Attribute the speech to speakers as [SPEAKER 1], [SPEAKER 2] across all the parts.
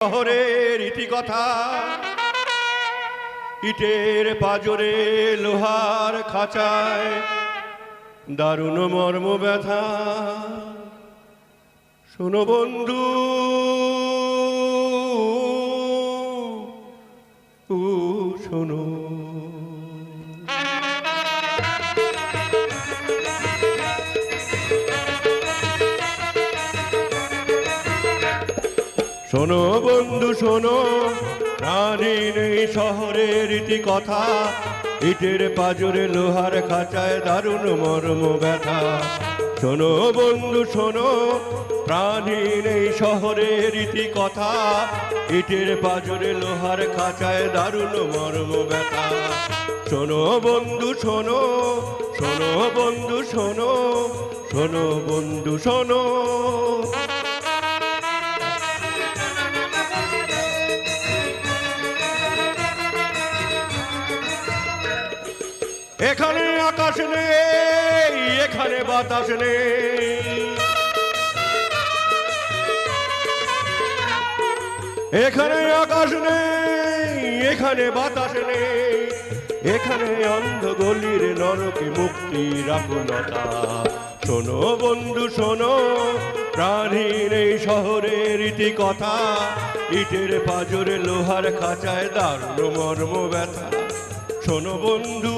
[SPEAKER 1] শহরের ইতিকথা, ইটের পাজরে লোহার খাঁচায় দারুণ মর্ম ব্যথা। শোনো বন্ধু, শোনো। শোনো বন্ধু শোনো, প্রাণীর এই শহরের ইতি কথা, ইটের পাজরে লোহার খাঁচায় দারুণ মর্ম ব্যথা। শোনো বন্ধু শোনো, প্রাণীর এই শহরের ইতি কথা, ইটের পাজরে লোহার খাঁচায় দারুণ মর্ম ব্যথা। শোনো বন্ধু শোনো, শোনো বন্ধু শোনো, শোনো বন্ধু শোনো। এখানে আকাশ নেই, এখানে বাতাস নেই, এখানে আকাশ নেই, এখানে বাতাস নেই, এখানে অন্ধ গলির নরকে মুক্তির আকুলতা। শোনো বন্ধু শোনো, প্রাণীর এই শহরের ইতি কথা, ইটের পাজরে লোহার খাঁচায় দারুণ মর্ম ব্যথা। শোনো বন্ধু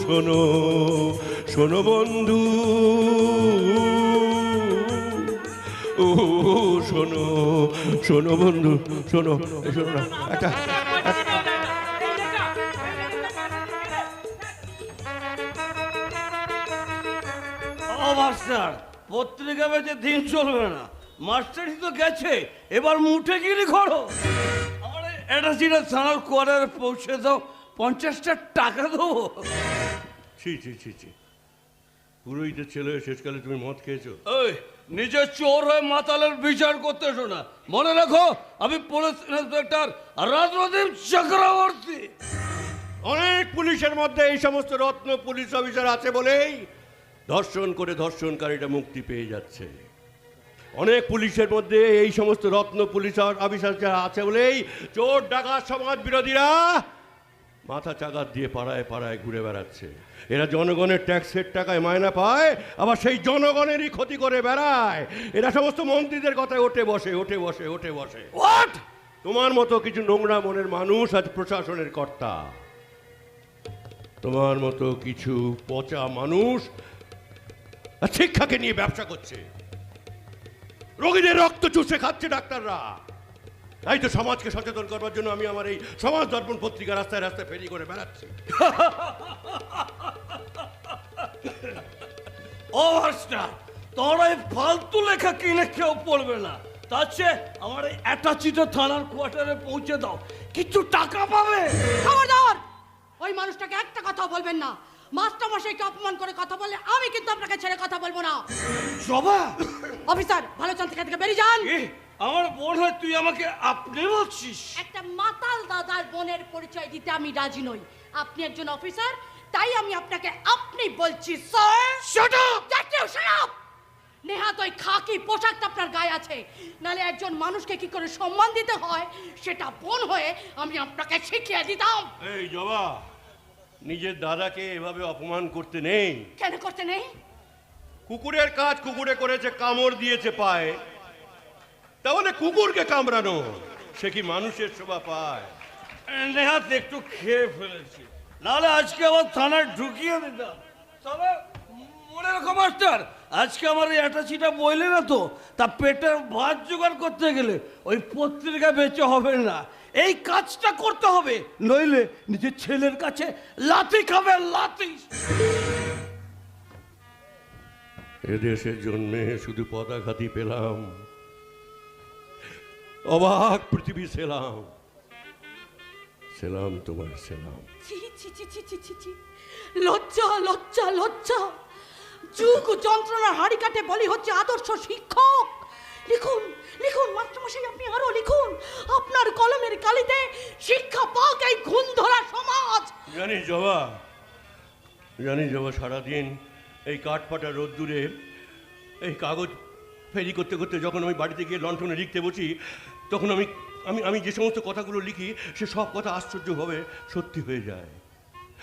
[SPEAKER 1] শোনো, শোনো বন্ধু শোনো, শোনো বন্ধু শোনো, শোনো না একটা
[SPEAKER 2] মাস্টার, পত্রিকা বেচে দিন চলবে না। মাস্টারই তো গেছে, এবার মুঠে গিরি করো। আমার এটা চিনা থানার কোয়ার্টারে পৌঁছে দাও, 50টা টাকা দেবো।
[SPEAKER 1] ছি ছি ছি ছি, পুরোহিতের ছেলে শেষকালে তুমি মদ খেয়েছো?
[SPEAKER 2] ওই নিজের চোর হয়ে মাতালের বিচার করতে এসো না। মনে রাখো, আমি পুলিশ ইন্সপেক্টর রাজদীপ চক্রবর্তী।
[SPEAKER 1] অনেক পুলিশের মধ্যে এই সমস্ত রত্ন পুলিশ অফিসার আছে বলেই ধর্ষণ করে ধর্ষণকারীটা মুক্তি পেয়ে যাচ্ছে। অনেক পুলিশের মধ্যে এই সমস্ত রত্ন পুলিশ অফিসার আছে বলেই চোর ডাকাত সমাজ বিরোধীরা মাথা চাগাত দিয়ে পাড়ায় পাড়ায় ঘুরে বেড়াচ্ছে। এরা জনগণের ট্যাক্সের টাকায় মায়না পায়, আবার সেই জনগণেরই ক্ষতি করে বেড়ায়। এরা সমস্ত মন্ত্রীদের কথায় ওঠে বসে, ওঠে বসে, ওঠে বসে।
[SPEAKER 2] হোয়াট?
[SPEAKER 1] তোমার মতো কিছু নোংরা মনের মানুষ আজ প্রশাসনের কর্তা। তোমার মতো কিছু পচা মানুষ শিক্ষাকে নিয়ে ব্যবসা করছে, রোগীদের রক্ত চুষে খাচ্ছে ডাক্তাররা। তাই তো সমাজকে সচেতন করবার জন্য আমি আমার এই সমাজ দর্পণ পত্রিকা রাস্তায় রাস্তায় ফেরি করে বেড়াচ্ছি।
[SPEAKER 2] ও মাস্টার, তোর এই ফালতু লেখা কিনে কেউ পড়বে না। তার চেয়ে আমার এই অ্যাটাচিত থানার কোয়ার্টারে পৌঁছে দাও, কিছু টাকা পাবে।
[SPEAKER 3] খবরদার, ওই মানুষটাকে একটা কথা বলবেন না। মাস্টার মশাইকে অপমান করে কথা বললে আমি কিন্তু আপনাকে ছেড়ে কথা বলবো না।
[SPEAKER 2] জবা
[SPEAKER 3] অফিসার, ভালো চান থেকে বেরিয়ে যান।
[SPEAKER 2] আমার বোন হয়, তুই আমাকে আপনি বলছিস?
[SPEAKER 3] একটা মাতাল দাদার বোনের পরিচয় দিতে আমি রাজি নই। আপনি একজন অফিসার, তাই আমি আপনাকে আপনি বলছি। Sir
[SPEAKER 2] shut up!
[SPEAKER 3] Shut up! নেহাত ওই খাকি পোশাকটা আপনার গায়ে আছে, নালে একজন মানুষকে কি করে সম্মান দিতে হয় সেটা বোন হয়ে আমি আপনাকে শিখিয়ে দিতাম।
[SPEAKER 1] এই জবা, নিজের দাদাকে এভাবে অপমান করতে নেই।
[SPEAKER 3] কেন করতে নেই?
[SPEAKER 1] কুকুরের কাজ কুকুরে করেছে, কামড় দিয়েছে পায়ে, তাহলে কুকুরকে কামড়ানো সে কি মানুষের শোভা পায়?
[SPEAKER 2] নেহাত একটু খেয়ে ফেলেছি, নাহলে আজকে আমার থানায় ঢুকিয়ে দিতাম। তবে মনে রাখো মাস্টার, আজকে আমার এই অ্যাটাচিটা বইলে না তো, তা পেটের ভাত জোগাড় করতে গেলে ওই পত্রিকা বেচে হবে না, এই কাজটা করতে হবে, নইলে নিজের ছেলের কাছে লাথি খাবে, লাথি।
[SPEAKER 1] এদেশের জন্যে শুধু পদাঘাতই পেলাম, অবাক পৃথিবী সেলাম, সেলাম তোমার সেলাম।
[SPEAKER 3] ছি ছি ছি ছি ছি ছি ছি, লজ্জা লজ্জা লজ্জা। যুগ যন্ত্রণার হাড়ি কাটে বলি হচ্ছে আদর্শ শিক্ষক। লিখুন লিখুন মাস্টারমশাই, আপনি আরো লিখুন। আপনার কলমের কালিতে শিক্ষা পাক এই ঘুণ ধরা সমাজ।
[SPEAKER 1] জানি জবা, সারাদিন এই কাঠপাটা রোদ্দুরে এই কাগজ ফেরি করতে করতে যখন আমি বাড়িতে গিয়ে লণ্ঠনে লিখতে বসি, তখন আমি আমি আমি যে সমস্ত কথাগুলো লিখি সে সব কথা আশ্চর্যভাবে সত্যি হয়ে যায়।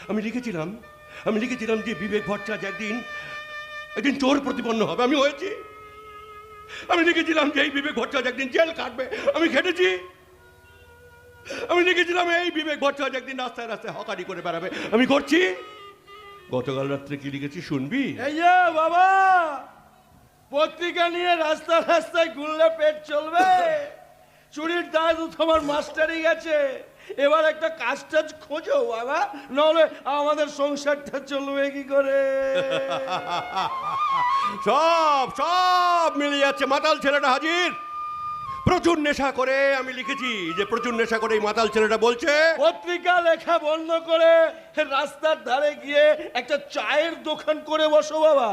[SPEAKER 1] আমি লিখেছিলাম যে বিবেক ভট্টাচার্য একদিন চোর প্রতিপন্ন হবে, আমি হয়েছি। আমি লিখেছিলাম যে এই বিবেক ভট্টাচার্য একদিন জেল কাটবে, আমি খেটেছি। আমি লিখেছিলাম এই বিবেক ভট্টাচার্য একদিন রাস্তায় রাস্তায় হকারি করে বেড়াবে, আমি করছি। গতকাল রাত্রে কি লিখেছি শুনবি?
[SPEAKER 2] এই যে বাবা, পত্রিকা নিয়ে রাস্তা রাস্তায় ঘুরলে পেট চলবে? চুরির দায় তো তোমার মাস্টারই গেছে, এবার একটা কাজ টাজ খোঁজো বাবা, নাহলে আমাদের সংসারটা চলবে কি করে?
[SPEAKER 1] সব সব মিলে যাচ্ছে। মাতাল ছেলেটা হাজির, প্রচুর নেশা করে। আমি লিখেছি যে প্রচুর নেশা করে এই মাতাল ছেলেটা বলছে
[SPEAKER 2] পত্রিকা লেখা বন্ধ করে রাস্তার ধারে গিয়ে একটা চায়ের দোকান করে বসো বাবা।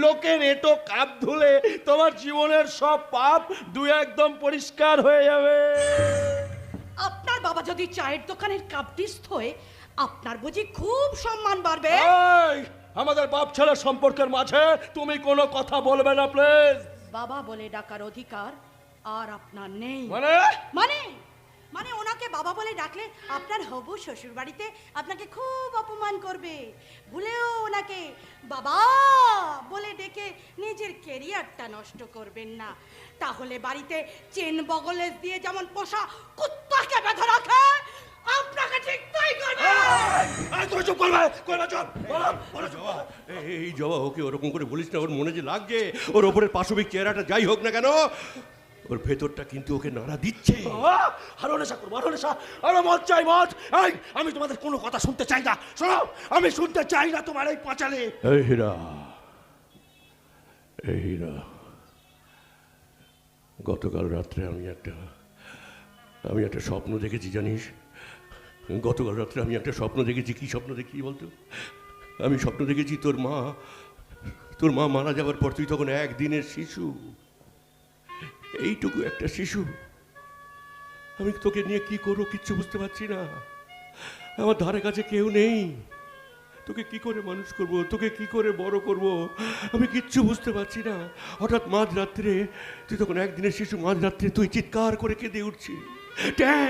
[SPEAKER 2] লোকের এঁটো কাপ ধুলে তোমার জীবনের সব পাপ একদম পরিষ্কার হয়ে যাবে।
[SPEAKER 3] আপনার বাবা যদি চায়ের দোকানের কাপটিস্ট হয়ে, আপনার বুঝি খুব সম্মান বাড়বে?
[SPEAKER 2] এই, আমাদের বাপ ছেলের সম্পর্কের মাঝে তুমি কোনো কথা বলবে না প্লিজ।
[SPEAKER 3] বাবা বলে ডাকার অধিকার আর আপনার নেই।
[SPEAKER 2] মানে
[SPEAKER 3] মানে মানে ওনাকে বাবা বলে ডাকলে আপনার হবু শ্বশুর বাড়িতে আপনাকে খুব অপমান করবে। ভুলেও ওনাকে বাবা বলে ডেকে নিজের ক্যারিয়ারটা নষ্ট করবেন না, তাহলে বাড়িতে চেন বগলে দিয়ে যেমন পোষা কুত্তাকে বেঁধে রাখে, আপনাকে ঠিক তাই করবে।
[SPEAKER 2] তুই চুপ করবে, করবে চুপ।
[SPEAKER 1] এই জবা, ওকে ওরকম করে বলিস না। ওর মনে যে লাগছে, ওর ওপরের পাশবিক চেহারাটা যাই হোক না কেন, ওর ভেতরটা কিন্তু ওকে নাড়া দিচ্ছে।
[SPEAKER 2] আরো নেশা করবো, আরো নেশা, আরো মদ চাই মদ। এই, আমি তোমাদের কোনো কথা শুনতে চাই না। শোনো, আমি শুনতে চাই না তোমার এই পাঁচালে।
[SPEAKER 1] এই হীরা, গতকাল রাত্রে আমি একটা স্বপ্ন দেখেছি জানিস। গতকাল রাত্রে আমি একটা স্বপ্ন দেখেছি। কি স্বপ্ন দেখি বলতো? আমি স্বপ্ন দেখেছি তোর মা মারা যাওয়ার পর তুই তখন একদিনের শিশু, এইটুকু একটা শিশু। আমি তোকে নিয়ে কি করবো কিচ্ছু বুঝতে পারছি না। আমার ধারে কাছে কেউ নেই। তোকে কি করে মানুষ করব, তোকে কি করে বড় করব, আমি কিচ্ছু বুঝতে পারছি না। হঠাৎ মাঝরাত্রে, তুই তখন একদিনের শিশু, মাঝরাত্রে তুই চিৎকার করে কেঁদে উঠছি, ট্যাঁ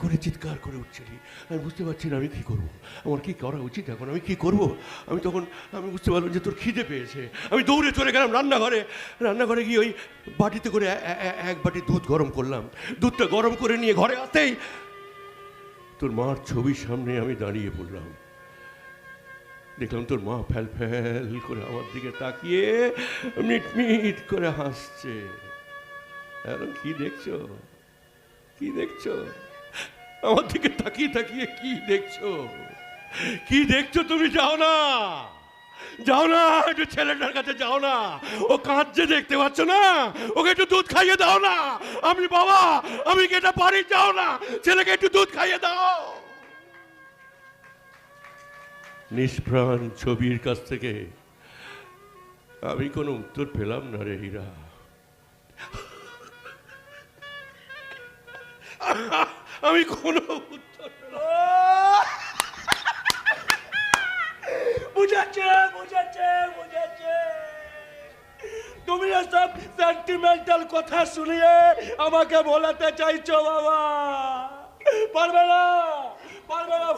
[SPEAKER 1] করে চিৎকার করে উঠছিলি। আমি বুঝতে পারছি না আমি কি করব, আমার কি করা উচিত এখন, আমি কি করব। আমি বুঝতে পারলাম যে তোর খিদে পেয়েছে। আমি দৌড়ে চলে গেলাম রান্নাঘরে গিয়ে ওই বাটিতে করে এক বাটি দুধ গরম করলাম। দুধটা গরম করে নিয়ে ঘরে আসতেই তোর মার ছবির সামনে আমি দাঁড়িয়ে পড়লাম। দেখলাম তোর মা ফ্যাল ফ্যাল করে আমার দিকে তাকিয়ে মিটমিট করে হাসছে। এখন কি দেখছো আমার দিকে তাকিয়ে তাকিয়ে? কি দেখছো তুমি? যাও না একটু ছেলেটার কাছে যাও না, ও কাঁদছে দেখতে পাচ্ছ না, ওকে একটু দুধ খাইয়ে দাও না। আমি বাবা, আমি কি এটা পারি? যাও না, ছেলেকে একটু দুধ খাইয়ে দাও। নিষ্প্রাণ ছবির কাছ থেকে আমি কোনো উত্তর পেলাম না রে হীরা। আমি কোনো উত্তর
[SPEAKER 2] বুঝাচ্ছে। তুমি এসব সেন্টিমেন্টাল কথা শুনিয়ে আমাকে বলাতে চাইছো বাবা? পারবে না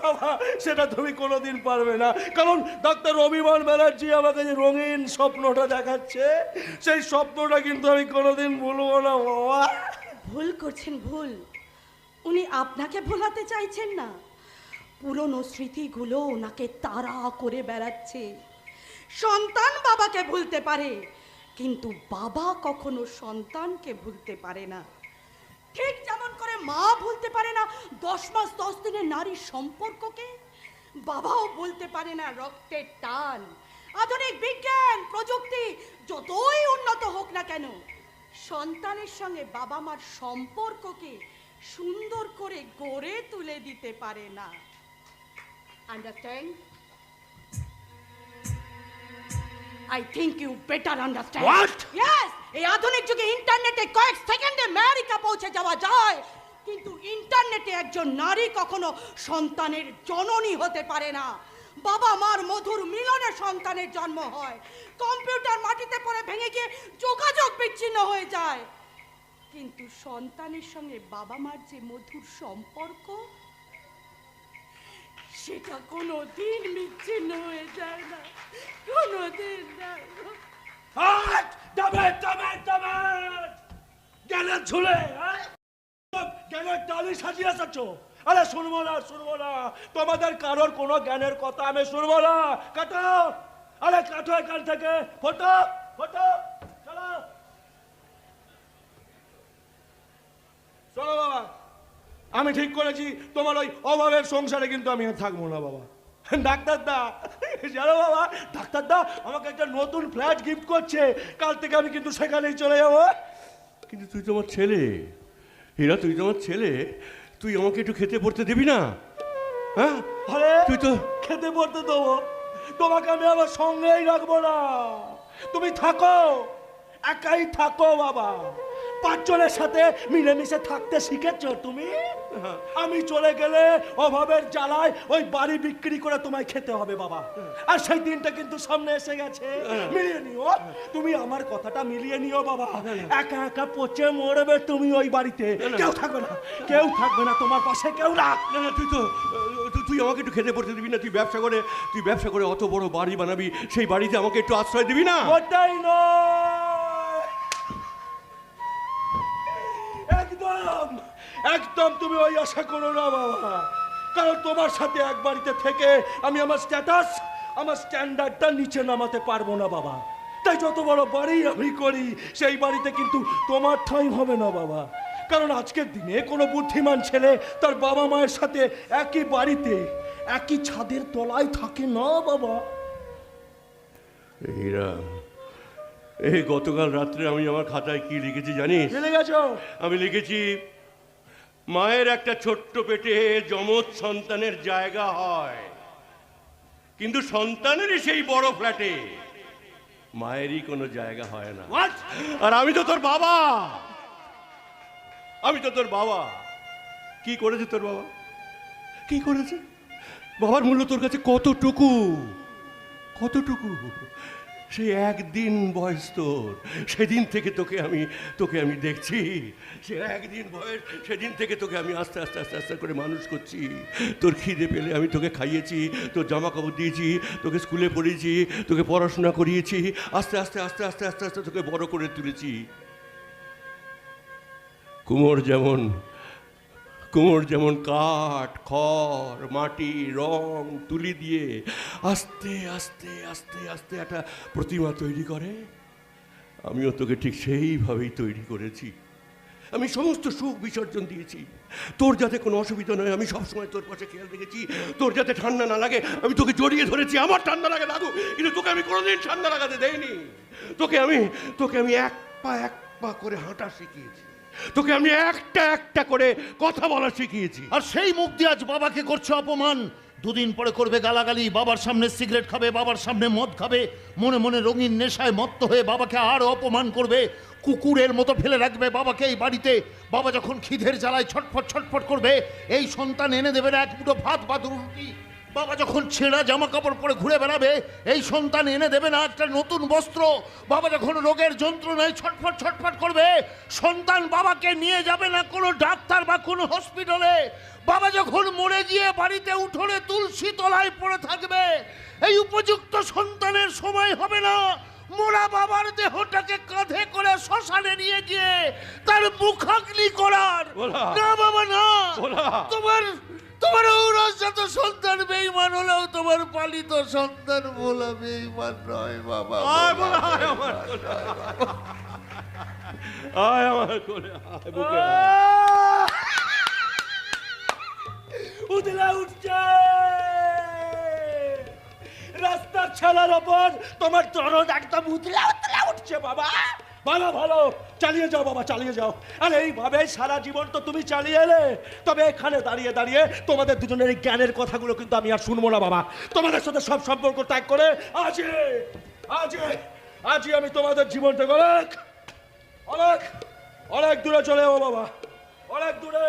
[SPEAKER 2] বাবা, সেটা তুমি কোনোদিন পারবে না। কারণ ডাক্তার অভিমান ব্যানার্জি আমাকে যে রঙিন স্বপ্নটা দেখাচ্ছে, সেই স্বপ্নটা কিন্তু আমি কোনোদিন ভুলবো না বাবা।
[SPEAKER 3] ভুল করছেন, ভুল। উনি আপনাকে ভোলাতে চাইছেন না, পুরনো স্মৃতিগুলো ওনাকে তাড়া করে বেড়াচ্ছে। সন্তান বাবাকে ভুলতে পারে, কিন্তু বাবা কখনো সন্তানকে ভুলতে পারে না। ঠিক যেমন করে মা ভুলতে পারে না 10 মাস 10 দিনের নারীর সম্পর্ককে, বাবাও বলতে পারে না রক্তের টান। আধুনিক বিজ্ঞান প্রযুক্তি যতই উন্নত হোক না কেন, সন্তানের সঙ্গে বাবা মার সম্পর্ককে সুন্দর করে গড়ে তুলে দিতে পারে না। Understand? I think you better understand.
[SPEAKER 2] What?
[SPEAKER 3] Yes, এই আধুনিক যুগে ইন্টারনেটে কয়েক সেকেন্ডে আমেরিকা পৌঁছে যাওয়া যায়, কিন্তু ইন্টারনেটে একজন নারী কখনো সন্তানের জননী হতে পারে না। বাবা মার মধুর মিলনে সন্তানের জন্ম হয়, কম্পিউটার মাটিতে পড়ে ভেঙে গিয়ে যোগাযোগ বিচ্ছিন্ন হয়ে যায়। কিন্তু সন্তানের সঙ্গে বাবা মার যে মধুর সম্পর্ক, সেটা কোনোদিন বিচ্ছিন্ন হয়ে যায় না, কোনোদিন না।
[SPEAKER 2] জ্ঞানের ঝুলে জ্ঞানের ডালি সাজিয়ে আসাচ্ছ। আরে শুনবো না, তোমাদের কারোর কোনো জ্ঞানের কথা আমি শুনবো না। কাটো, আরে কাটো এখান থেকে, ফটো চলো। শোনো বাবা, আমি ঠিক করেছি তোমার ওই অভাবের সংসারে কিন্তু আমি আর থাকবো না বাবা। ডাক্তার দা, জানো বাবা, ডাক্তার দা আমাকে একটা নতুন ফ্ল্যাট গিফট করছে, কাল থেকে আমি কিন্তু সেখানেই চলে যাবো।
[SPEAKER 1] কিন্তু তুই তো আমার ছেলে হীরা, তুই তো আমার ছেলে, তুই আমাকে একটু খেতে পড়তে দিবি না? হ্যাঁ,
[SPEAKER 2] আরে
[SPEAKER 1] তুই তো
[SPEAKER 2] খেতে পড়তে দেবো, তোমাকে আমি আমার সঙ্গেই রাখবো না। তুমি থাকো, একাই থাকো বাবা। 5 জনের সাথে মিলেমিশে থাকতে শিখেছো তুমি। আমি চলে গেলে অভাবের জ্বালায় ওই বাড়ি বিক্রি করে তোমায় খেতে হবে বাবা। আর সেই দিনটা কিন্তু সামনে এসে গেছে, মিলিয়ে নিও। তুমি আমার কথাটা মিলিয়ে নিও বাবা। একা একা পচে মরবে তুমি ওই বাড়িতে, কেউ থাকবে না তোমার পাশে, কেউ না।
[SPEAKER 1] না না, তুই আমাকে একটু খেতে পড়তে দিবি না? তুই ব্যবসা করে অত বড় বাড়ি বানাবি, সেই বাড়িতে আমাকে একটু আশ্রয় দিবি না?
[SPEAKER 2] ওটাই নয়, একদম তুমি ওই আশা করো না বাবা। কারণ তোমার সাথে এক বাড়িতে থেকে আমি আমার স্ট্যান্ডার্ডটা নিচে নামাতে পারবো না বাবা। তাই যত বড় বাড়ি আমি করি, সেই বাড়িতে কিন্তু তোমার ঠাঁই হবে না বাবা। কারণ আজকের দিনে কোনো বুদ্ধিমান ছেলে তার বাবা মায়ের সাথে একই বাড়িতে একই ছাদের তলায় থাকে না বাবা।
[SPEAKER 1] হীরা, এই গতকাল রাত্রে আমি আমার খাতায় কি লিখেছি জানিস?
[SPEAKER 2] চলে গেছো?
[SPEAKER 1] আমি লিখেছি, মায়ের একটা ছোট্ট পেটে যমজ সন্তানের জায়গা হয়, কিন্তু সন্তানেরই সেই বড় ফ্ল্যাটে মায়েরই কোনো জায়গা হয় না। আর আমি তো তোর বাবা। কি করেছে তোর বাবা? কি করেছে? বাবার মূল্য তোর কাছে কতটুকু? সেই একদিন বয়স তোর, সেদিন থেকে তোকে আমি দেখছি। সে একদিন বয়স, সেদিন থেকে তোকে আমি আস্তে আস্তে করে মানুষ করছি। তোর খিদে পেলে আমি তোকে খাইয়েছি, তোর জামা কাপড় দিয়েছি, তোকে স্কুলে পড়িয়েছি, তোকে পড়াশোনা করিয়েছি, আস্তে আস্তে তোকে বড় করে তুলেছি। কুমোর যেমন কাঠ, খড়, মাটি, রং, তুলি দিয়ে আস্তে আস্তে একটা প্রতিমা তৈরি করে, আমিও তোকে ঠিক সেইভাবেই তৈরি করেছি। আমি সমস্ত সুখ বিসর্জন দিয়েছি, তোর যাতে কোনো অসুবিধা নয় আমি সবসময় তোর পাশে খেয়াল রেখেছি। তোর যাতে ঠান্ডা না লাগে আমি তোকে জড়িয়ে ধরেছি। আমার ঠান্ডা লাগুক, কিন্তু তোকে আমি কোনোদিন ঠান্ডা লাগাতে দেইনি। তোকে আমি এক পা করে হাঁটা শিখিয়েছি, তোকে আমি একটা করে কথা বলা শিখিয়েছি।
[SPEAKER 4] আর সেই মুখ দিয়ে আজ বাবাকে করছে অপমান। দুদিন পরে করবে গালাগালি, বাবার সামনে সিগারেট খাবে, বাবার সামনে মদ খাবে, মনে মনে রঙিন নেশায় মত্ত হয়ে বাবাকে আরো অপমান করবে, কুকুরের মতো ফেলে রাখবে বাবাকে এই বাড়িতে। বাবা যখন খিদের জ্বালায় ছটফট করবে, এই সন্তান এনে দেবে না এক মুঠো ভাত বা রুটি। বাবা যখন ছেঁড়া জামা কাপড় পরে ঘুরে বেড়াবে, এই সন্তান এনে দেবে না একটা নতুন বস্ত্র। বাবা যখন রোগের যন্ত্রণায় ছটফট করবে, সন্তান বাবাকে নিয়ে যাবে না কোনো ডাক্তার বা কোনো হসপিটালে। বাবা যখন মরে গিয়ে বাড়িতে উঠোনে তুলসী তলায় পড়ে থাকবে, এই উপযুক্ত সন্তানের সময় হবে না মোরা বাবার দেহটাকে কাঁধে করে শ্মশানে নিয়ে গিয়ে তার মুখাগ্নি করার। না বাবা না, তোমার ঔরসজাত সন্তান বেঈমান হলেও তোমার পালিত সন্তান বলা বেঈমান নয় বাবা।
[SPEAKER 2] উদলা উঠছে রাস্তার ছালার ওপর, তোমার দরদ একদম উদলা উঠছে বাবা। ভালো চালিয়ে যাও বাবা, চালিয়ে যাও। আর এইভাবে সারা জীবন তো তুমি চালিয়ে এলে, তবে এখানে দাঁড়িয়ে তোমাদের দুজনের এই জ্ঞানের কথাগুলো কিন্তু আমি আর শুনবো না বাবা। তোমাদের সাথে সব সম্পর্ক ত্যাগ করে আজই আমি তোমাদের জীবন থেকে অনেক দূরে চলে যাবো বাবা, অনেক দূরে।